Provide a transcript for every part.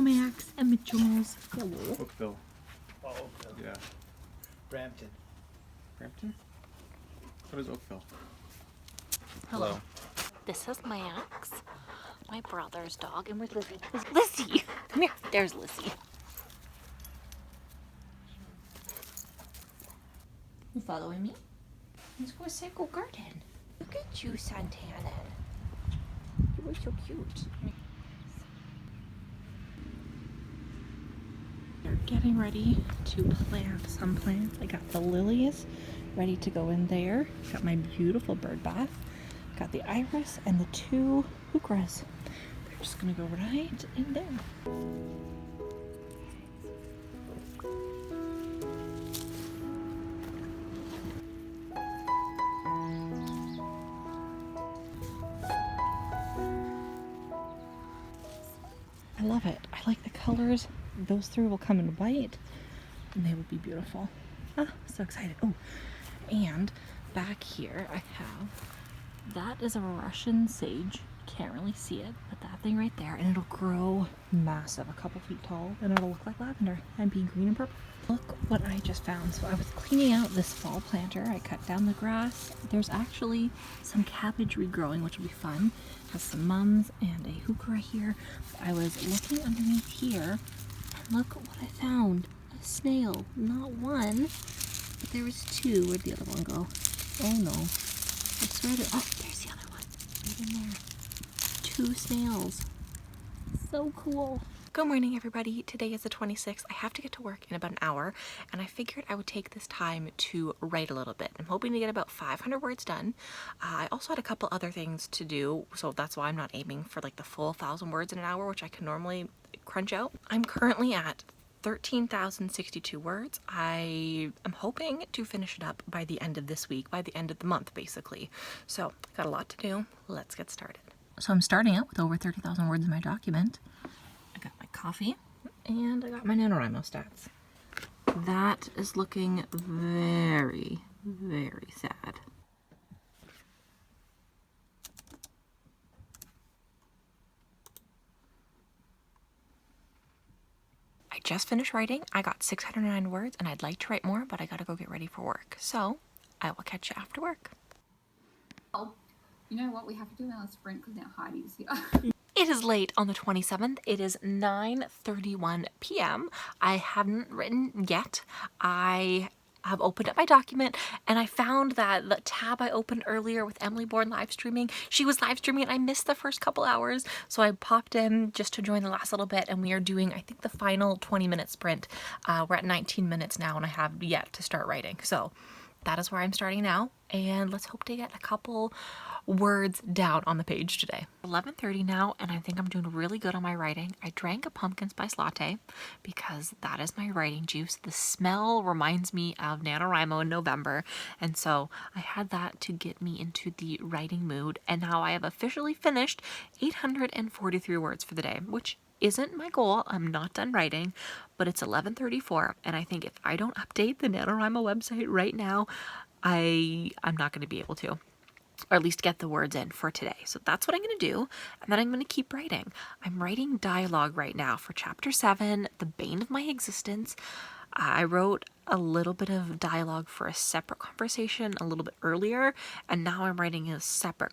Max and Mitchell's. Hello. Oakville. Oh, Oakville. Yeah. Brampton. Brampton? What is Oakville? Hello. This is Max, my brother's dog, and where's Lizzie? There's Lizzie! Come here. There's Lizzie. You following me? Let's go to Circle Garden. Look at you, Santana. You were so cute. They're getting ready to plant some plants. I got the lilies ready to go in there. Got my beautiful bird bath. Got the iris and the 2 heucheras. They're just gonna go right in there. I love it. I like the colors. Those 3 will come in white and they will be beautiful. Ah, so excited. Oh, and back here I have, that is a Russian sage. Can't really see it, but that thing right there, and it'll grow massive, a couple feet tall, and it'll look like lavender and be green and purple. Look what I just found. So I was cleaning out this fall planter. I cut down the grass. There's actually some cabbage regrowing, which will be fun. Has some mums and a heuchera here. I was looking underneath here, and look what I found. A snail. Not one, but there was 2. Where'd the other one go? Oh no. I swear to, oh, there's the other one. Right in there. 2 snails. So cool. Good morning, everybody. Today is the 26th. I have to get to work in about an hour, and I figured I would take this time to write a little bit. I'm hoping to get about 500 words done. I also had a couple other things to do, so that's why I'm not aiming for like the full 1,000 words in an hour, which I can normally crunch out. I'm currently at 13,062 words. I am hoping to finish it up by the end of this week, by the end of the month, basically. So, got a lot to do. Let's get started. So I'm starting out with over 30,000 words in my document. I got my coffee, and I got my NaNoWriMo stats. That is looking very, very sad. I just finished writing. I got 609 words, and I'd like to write more, but I gotta go get ready for work. So I will catch you after work. Oh, you know what we have to do now? Sprint because now Heidi's here. It is late on the 27th. It is 9:31 p.m. I haven't written yet. I have opened up my document, and I found that the tab I opened earlier with Emily Bourne live streaming, she was live streaming and I missed the first couple hours. So I popped in just to join the last little bit, and we are doing, I think, the final 20-minute sprint. We're at 19 minutes now, and I have yet to start writing. So that is where I'm starting now, and let's hope to get a couple words down on the page today. 11:30 now, and I think I'm doing really good on my writing. I drank a pumpkin spice latte because that is my writing juice. The smell reminds me of NaNoWriMo in November, and so I had that to get me into the writing mood, and now I have officially finished 843 words for the day, which isn't my goal. I'm not done writing, but it's 11:34, and I think if I don't update the NaNoWriMo website right now, I'm not going to be able to, or at least get the words in for today. So that's what I'm going to do, and then I'm going to keep writing. I'm writing dialogue right now for chapter 7, The Bane of My Existence. I wrote a little bit of dialogue for a separate conversation a little bit earlier, and now I'm writing a separate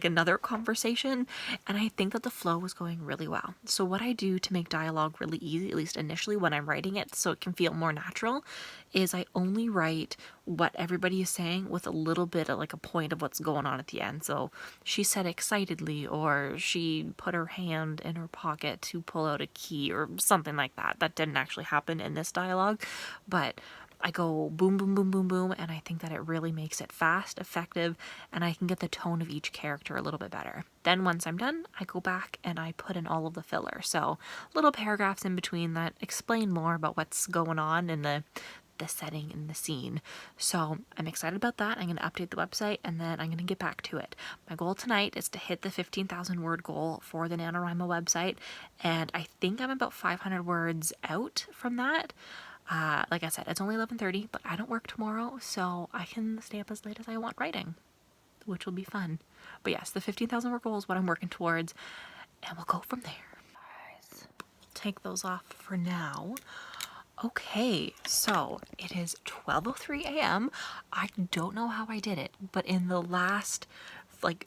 another conversation, and I think that the flow was going really well. So what I do to make dialogue really easy, at least initially when I'm writing it so it can feel more natural, is I only write what everybody is saying with a little bit of like a point of what's going on at the end. So she said excitedly, or she put her hand in her pocket to pull out a key, or something like that. That didn't actually happen in this dialogue, but I go boom, boom, boom, boom, boom, and I think that it really makes it fast, effective, and I can get the tone of each character a little bit better. Then once I'm done, I go back and I put in all of the filler. So little paragraphs in between that explain more about what's going on in the setting and the scene. So I'm excited about that. I'm going to update the website, and then I'm going to get back to it. My goal tonight is to hit the 15,000 word goal for the NaNoWriMo website, and I think I'm about 500 words out from that. Like I said, it's only 11:30, but I don't work tomorrow, so I can stay up as late as I want writing, which will be fun. But yes, the 15,000 word goal is what I'm working towards, and we'll go from there. Guys, take those off for now. Okay, so it is 12:03 a.m. I don't know how I did it, but in the last like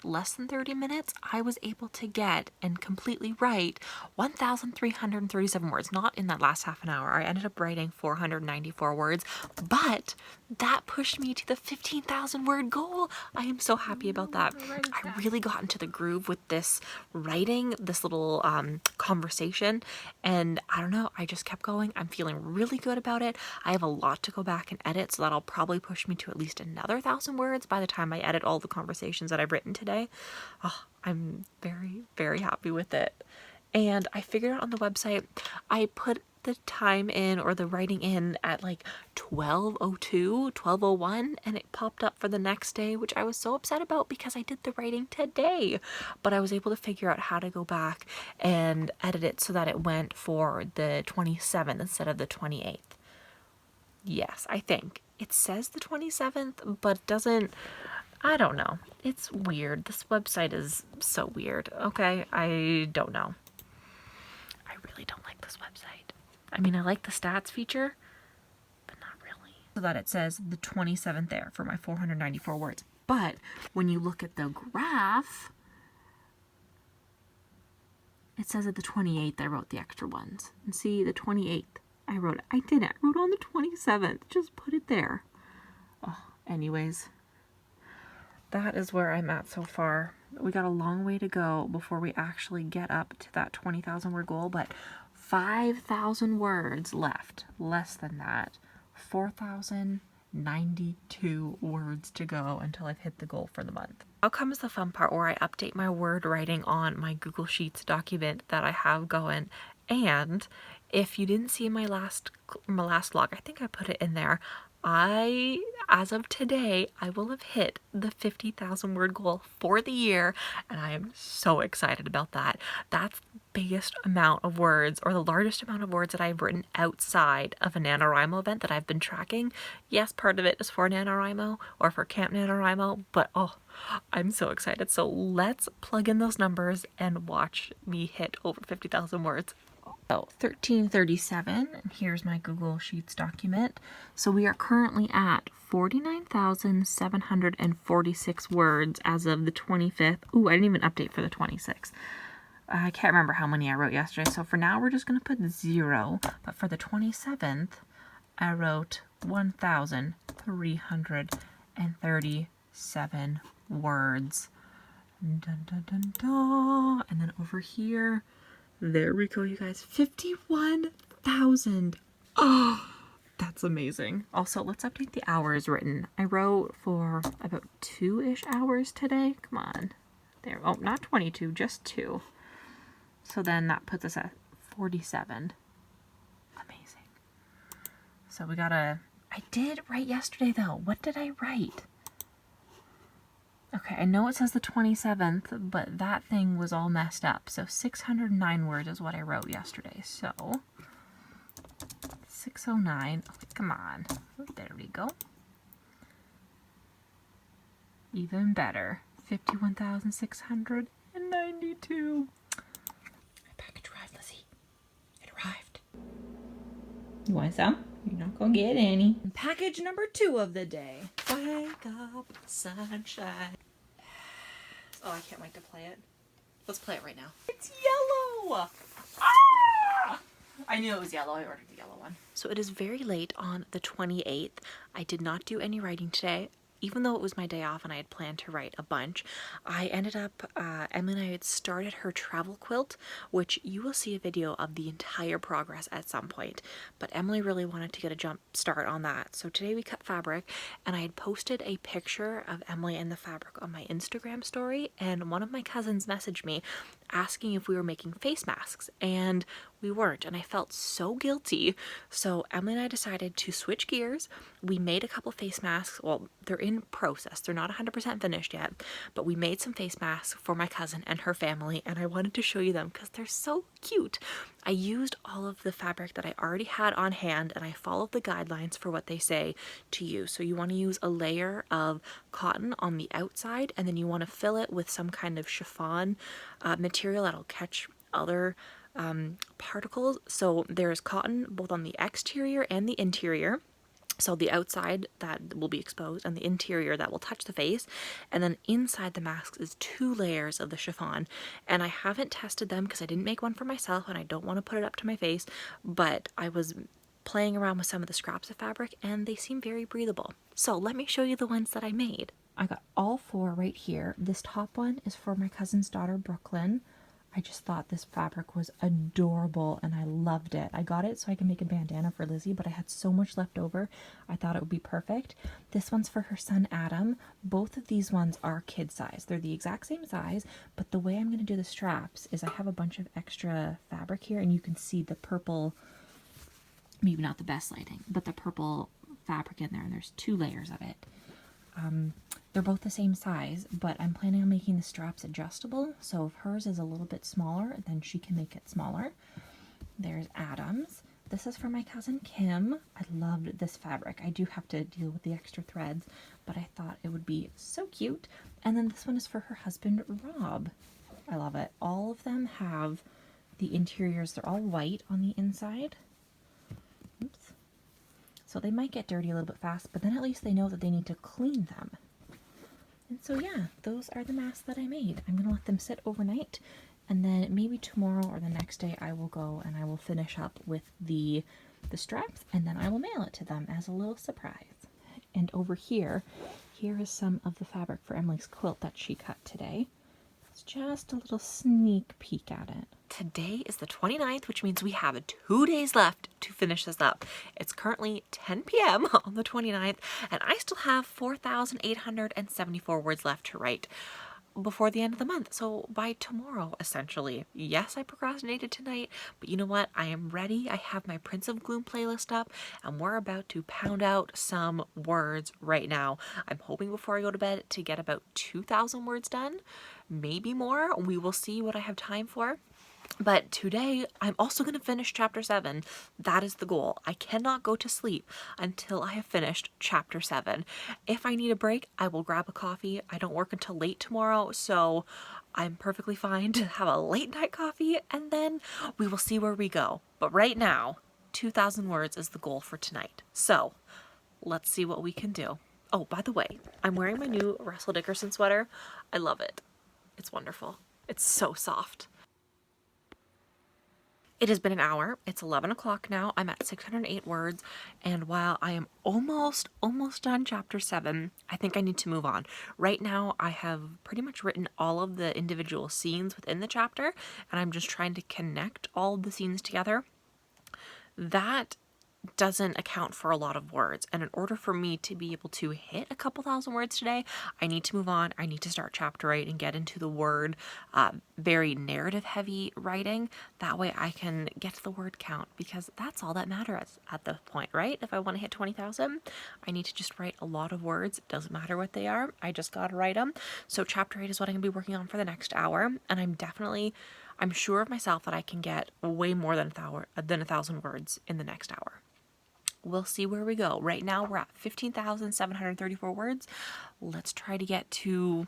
less than 30 minutes, I was able to get and completely write 1,337 words. Not in that last half an hour. I ended up writing 494 words, but that pushed me to the 15,000 word goal. I am so happy about that. I really got into the groove with this writing, this little conversation, and I don't know, I just kept going. I'm feeling really good about it. I have a lot to go back and edit, so that'll probably push me to at least another 1,000 words by the time I edit all the conversations that I've written today. Oh, I'm very, very happy with it. And I figured out on the website, I put the time in, or the writing in, at like 12:02, 12:01, and it popped up for the next day, which I was so upset about because I did the writing today. But I was able to figure out how to go back and edit it so that it went for the 27th instead of the 28th. Yes, I think. It says the 27th, but it doesn't. I don't know. It's weird. This website is so weird. Okay, I don't know. I really don't like this website. I mean, I like the stats feature, but not really. So that it says the 27th there for my 494 words. But when you look at the graph, it says at the 28th I wrote the extra ones. And see, the 28th I wrote it. I didn't. I wrote on the 27th. Just put it there. Oh, anyways. That is where I'm at so far. We got a long way to go before we actually get up to that 20,000 word goal, but 5,000 words left. Less than that. 4,092 words to go until I've hit the goal for the month. Now comes the fun part where I update my word writing on my Google Sheets document that I have going. And if you didn't see my last vlog, I think I put it in there. As of today, I will have hit the 50,000 word goal for the year, and I am so excited about that. That's the biggest amount of words, or the largest amount of words that I've written outside of a NaNoWriMo event that I've been tracking. Yes, part of it is for NaNoWriMo or for Camp NaNoWriMo, but oh, I'm so excited. So let's plug in those numbers and watch me hit over 50,000 words. So 1337, and here's my Google Sheets document. So we are currently at 49,746 words as of the 25th. Ooh, I didn't even update for the 26th. I can't remember how many I wrote yesterday, so for now we're just going to put 0. But for the 27th, I wrote 1,337 words. Dun, dun, dun, dun. And then over here, there we go, you guys. 51,000. Oh, that's amazing. Also, let's update the hours written. I wrote for about 2-ish hours today. Come on. There. Oh, not 22, just 2. So then that puts us at 47. Amazing. So we gotta... I did write yesterday, though. What did I write? Okay, I know it says the 27th, but that thing was all messed up. So 609 words is what I wrote yesterday. So 609. Oh, come on. There we go. Even better. 51,692. My package arrived, Lizzie. It arrived. You want some? You're not gonna get any. Package number 2 of the day. Wake up, sunshine. Oh, I can't wait to play it. Let's play it right now. It's yellow! Ah! I knew it was yellow. I ordered the yellow one. So it is very late on the 28th. I did not do any writing today. Even though it was my day off and I had planned to write a bunch, I ended up, Emily and I had started her travel quilt, which you will see a video of the entire progress at some point. But Emily really wanted to get a jump start on that. So today we cut fabric, and I had posted a picture of Emily and the fabric on my Instagram story, and one of my cousins messaged me asking if we were making face masks, and we weren't, and I felt so guilty. So Emily and I decided to switch gears. We made a couple face masks. Well, they're in process. They're not 100% finished yet, but we made some face masks for my cousin and her family, and I wanted to show you them because they're so cute. I used all of the fabric that I already had on hand, and I followed the guidelines for what they say to use. So you want to use a layer of cotton on the outside, and then you want to fill it with some kind of chiffon material that'll catch other particles. So there's cotton both on the exterior and the interior. So the outside that will be exposed and the interior that will touch the face. And then inside the mask is 2 layers of the chiffon. And I haven't tested them because I didn't make one for myself and I don't want to put it up to my face. But I was playing around with some of the scraps of fabric and they seem very breathable. So let me show you the ones that I made. I got all 4 right here. This top one is for my cousin's daughter, Brooklyn. I just thought this fabric was adorable and I loved it. I got it so I can make a bandana for Lizzie, but I had so much left over, I thought it would be perfect. This one's for her son, Adam. Both of these ones are kid size. They're the exact same size, but the way I'm going to do the straps is I have a bunch of extra fabric here and you can see the purple, maybe not the best lighting, but the purple fabric in there, and there's 2 layers of it. They're both the same size, but I'm planning on making the straps adjustable, so if hers is a little bit smaller, then she can make it smaller. There's Adam's. This is for my cousin Kim. I loved this fabric. I do have to deal with the extra threads, but I thought it would be so cute. And then this one is for her husband, Rob. I love it. All of them have the interiors. They're all white on the inside. Oops. So they might get dirty a little bit fast, but then at least they know that they need to clean them. And so yeah, those are the masks that I made. I'm going to let them sit overnight, and then maybe tomorrow or the next day I will go and I will finish up with the straps, and then I will mail it to them as a little surprise. And over here is some of the fabric for Emily's quilt that she cut today. It's just a little sneak peek at it. Today is the 29th, which means we have 2 days left to finish this up. It's currently 10 p.m. on the 29th, and I still have 4,874 words left to write before the end of the month. So by tomorrow, essentially. Yes, I procrastinated tonight, but you know what? I am ready. I have my Prince of Gloom playlist up, and we're about to pound out some words right now. I'm hoping before I go to bed to get about 2,000 words done, maybe more. We will see what I have time for. But today, I'm also going to finish chapter 7. That is the goal. I cannot go to sleep until I have finished chapter 7. If I need a break, I will grab a coffee. I don't work until late tomorrow, so I'm perfectly fine to have a late night coffee, and then we will see where we go. But right now, 2,000 words is the goal for tonight. So let's see what we can do. Oh, by the way, I'm wearing my new Russell Dickerson sweater. I love it. It's wonderful. It's so soft. It has been an hour. It's 11 o'clock now. I'm at 608 words. And while I am almost done chapter 7, I think I need to move on. Right now, I have pretty much written all of the individual scenes within the chapter, and I'm just trying to connect all of the scenes together. That doesn't account for a lot of words, and in order for me to be able to hit a couple thousand words today, I need to move on. I need to start chapter 8 and get into the word very narrative heavy writing. That way I can get to the word count, because that's all that matters at the point, right? If I want to hit 20,000, I need to just write a lot of words. It doesn't matter what they are, I just gotta write them. So chapter 8 is what I'm gonna be working on for the next hour, and I'm sure of myself that I can get way more than 1,000 words in the next hour. We'll see where we go. Right now we're at 15,734 words. Let's try to get to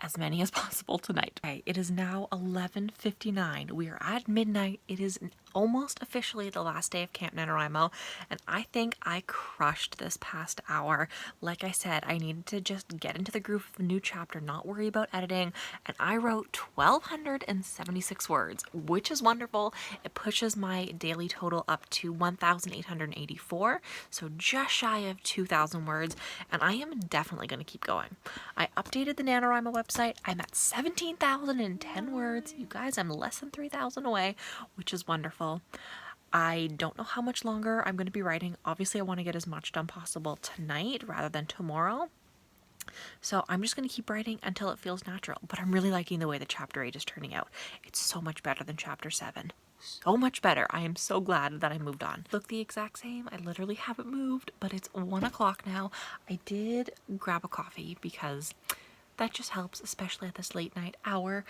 as many as possible tonight. Okay, it is now 11:59. We are at midnight. It is almost officially the last day of Camp NaNoWriMo, and I think I crushed this past hour. Like I said, I needed to just get into the groove of a new chapter, not worry about editing, and I wrote 1,276 words, which is wonderful. It pushes my daily total up to 1,884, so just shy of 2,000 words, and I am definitely going to keep going. I updated the NaNoWriMo website. I'm at 17,010 words. You guys, I'm less than 3,000 away, which is wonderful. I don't know how much longer I'm going to be writing. Obviously, I want to get as much done possible tonight rather than tomorrow. So I'm just going to keep writing until it feels natural. But I'm really liking the way the chapter 8 is turning out. It's so much better than chapter 7. So much better. I am so glad that I moved on. Look the exact same. I literally haven't moved, but it's 1 o'clock now. I did grab a coffee because that just helps, especially at this late night hour.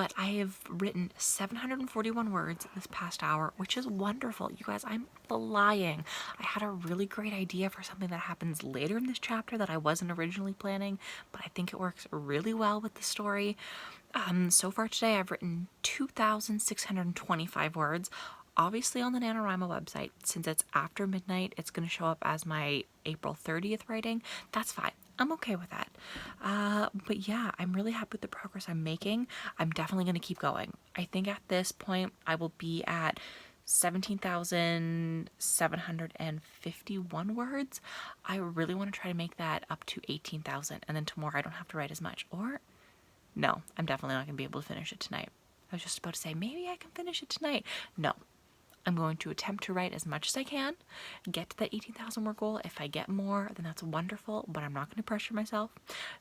but I have written 741 words this past hour, which is wonderful. You guys, I'm flying. I had a really great idea for something that happens later in this chapter that I wasn't originally planning, but I think it works really well with the story. So far today, I've written 2,625 words. Obviously on the NaNoWriMo website, since it's after midnight, it's going to show up as my April 30th writing. That's fine. I'm okay with that. But yeah, I'm really happy with the progress I'm making. I'm definitely going to keep going. I think at this point, I will be at 17,751 words. I really want to try to make that up to 18,000, and then tomorrow I don't have to write as much. Or no, I'm definitely not going to be able to finish it tonight. I was just about to say, maybe I can finish it tonight. No, I'm going to attempt to write as much as I can, get to that 18,000 word goal. If I get more, then that's wonderful, but I'm not going to pressure myself.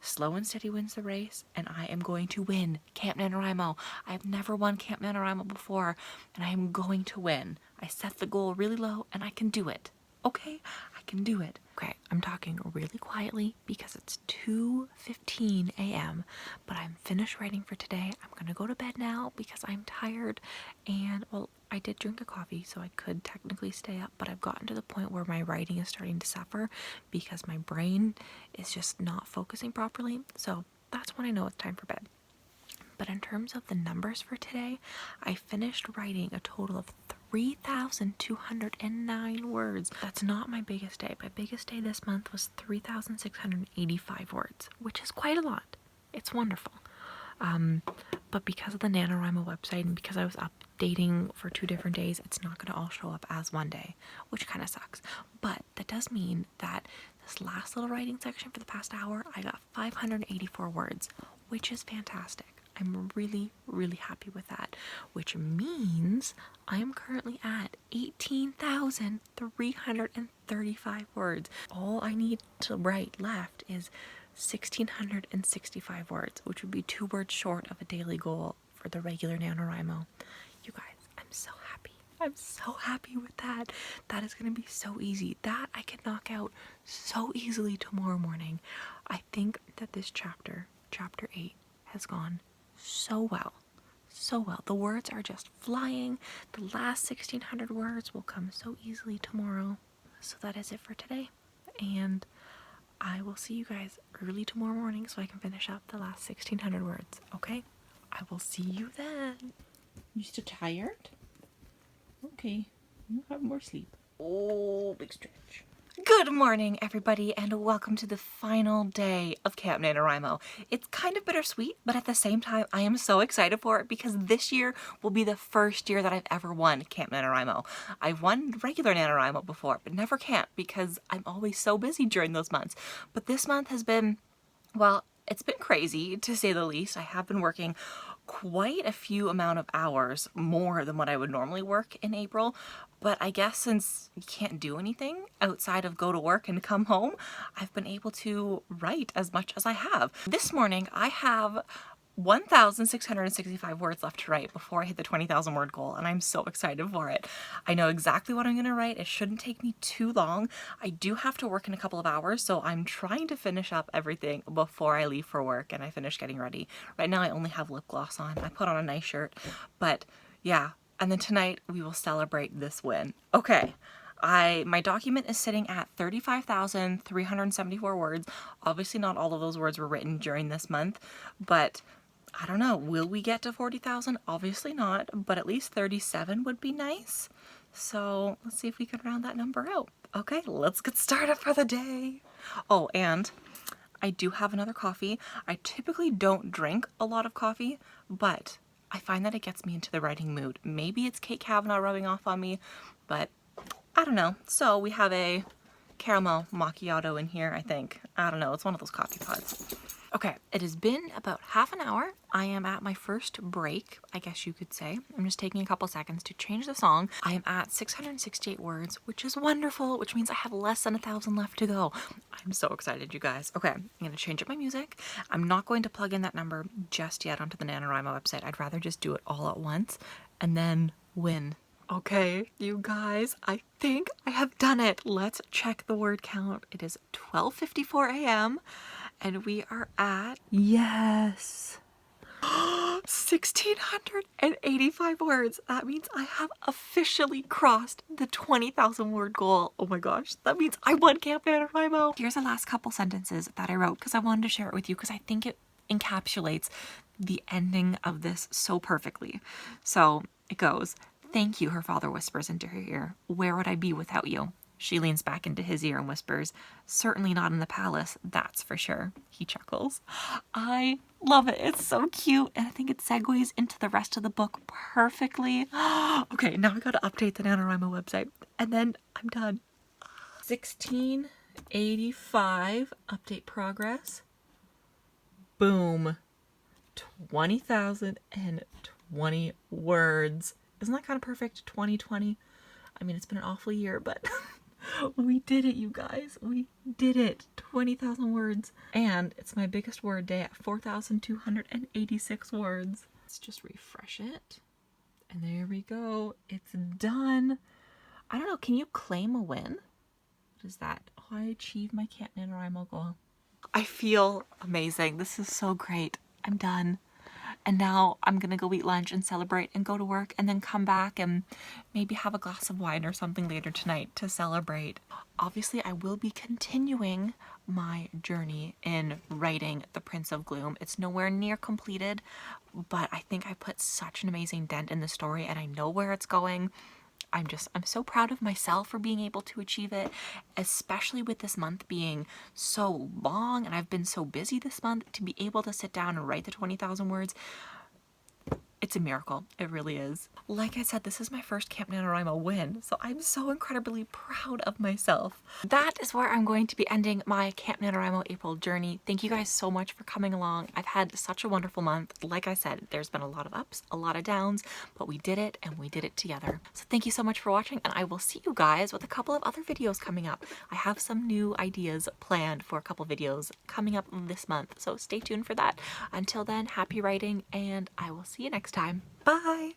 Slow and steady wins the race, and I am going to win Camp NaNoWriMo. I have never won Camp NaNoWriMo before, and I am going to win. I set the goal really low, and I can do it. Okay, I can do it. Okay, I'm talking really quietly because it's 2:15 a.m., but I'm finished writing for today. I'm gonna go to bed now because I'm tired, and well, I did drink a coffee, so I could technically stay up, but I've gotten to the point where my writing is starting to suffer because my brain is just not focusing properly, so that's when I know it's time for bed. But in terms of the numbers for today, I finished writing a total of 3,209 words. That's not my biggest day. My biggest day this month was 3,685 words, which is quite a lot. It's wonderful. But because of the NaNoWriMo website and because I was updating for 2 different days, it's not going to all show up as one day, which kind of sucks. But that does mean that this last little writing section for the past hour, I got 584 words, which is fantastic. I'm really, really happy with that, which means I am currently at 18,335 words. All I need to write left is 1,665 words, which would be 2 words short of a daily goal for the regular NaNoWriMo. You guys, I'm so happy. I'm so happy with that. That is going to be so easy. That I can knock out so easily tomorrow morning. I think that this chapter 8, has gone so well. So well. The words are just flying. The last 1,600 words will come so easily tomorrow. So that is it for today. And I will see you guys early tomorrow morning so I can finish up the last 1,600 words. Okay? I will see you then. You still tired? Okay, you have more sleep. Oh, big stretch. Good morning, everybody, and welcome to the final day of Camp NaNoWriMo. It's kind of bittersweet, but at the same time, I am so excited for it because this year will be the first year that I've ever won Camp NaNoWriMo. I've won regular NaNoWriMo before, but never camp because I'm always so busy during those months. But this month has been, well, it's been crazy to say the least. I have been working quite a few amount of hours more than what I would normally work in April, but I guess since you can't do anything outside of go to work and come home, I've been able to write as much as I have. This morning I have 1,665 words left to write before I hit the 20,000 word goal, and I'm so excited for it. I know exactly what I'm going to write. It shouldn't take me too long. I do have to work in a couple of hours, so I'm trying to finish up everything before I leave for work and I finish getting ready. Right now I only have lip gloss on. I put on a nice shirt, but yeah. And then tonight we will celebrate this win. Okay. My document is sitting at 35,374 words. Obviously not all of those words were written during this month, but I don't know, will we get to 40,000? Obviously not, but at least 37 would be nice. So let's see if we can round that number out. Okay, let's get started for the day. Oh, and I do have another coffee. I typically don't drink a lot of coffee, but I find that it gets me into the writing mood. Maybe it's Kate Kavanaugh rubbing off on me, but I don't know. So we have a caramel macchiato in here, I think. I don't know, it's one of those coffee pods. Okay, it has been about half an hour. I am at my first break, I guess you could say. I'm just taking a couple seconds to change the song. I am at 668 words, which is wonderful, which means I have less than 1,000 left to go. I'm so excited, you guys. Okay, I'm going to change up my music. I'm not going to plug in that number just yet onto the NaNoWriMo website. I'd rather just do it all at once and then win. Okay, you guys, I think I have done it. Let's check the word count. It is 12:54 a.m. and we are at, yes, 1,685 words. That means I have officially crossed the 20,000 word goal. Oh my gosh, that means I won Camp NaNoWriMo. Here's the last couple sentences that I wrote because I wanted to share it with you because I think it encapsulates the ending of this so perfectly. So it goes, "Thank you," her father whispers into her ear. "Where would I be without you?" She leans back into his ear and whispers, "Certainly not in the palace, that's for sure." He chuckles. I love it. It's so cute. And I think it segues into the rest of the book perfectly. Okay, now I gotta update the NaNoWriMo website. And then I'm done. 1685, update progress. Boom. 20,020 words. Isn't that kind of perfect? 2020. I mean, it's been an awful year, but we did it, you guys. We did it. 20,000 words. And it's my biggest word day at 4,286 words. Let's just refresh it. And there we go. It's done. I don't know. Can you claim a win? What is that? Oh, I achieved my Camp NaNoWriMo goal. I feel amazing. This is so great. I'm done. And now I'm gonna go eat lunch and celebrate and go to work and then come back and maybe have a glass of wine or something later tonight to celebrate. Obviously, I will be continuing my journey in writing The Prince of Gloom. It's nowhere near completed, but I think I put such an amazing dent in the story and I know where it's going. I'm so proud of myself for being able to achieve it, especially with this month being so long and I've been so busy this month. To be able to sit down and write the 20,000 words, it's a miracle. It really is. Like I said, this is my first Camp NaNoWriMo win, so I'm so incredibly proud of myself. That is where I'm going to be ending my Camp NaNoWriMo April journey. Thank you guys so much for coming along. I've had such a wonderful month. Like I said, there's been a lot of ups, a lot of downs, but we did it and we did it together. So thank you so much for watching, and I will see you guys with a couple of other videos coming up. I have some new ideas planned for a couple videos coming up this month, so stay tuned for that. Until then, happy writing, and I will see you next time. Bye!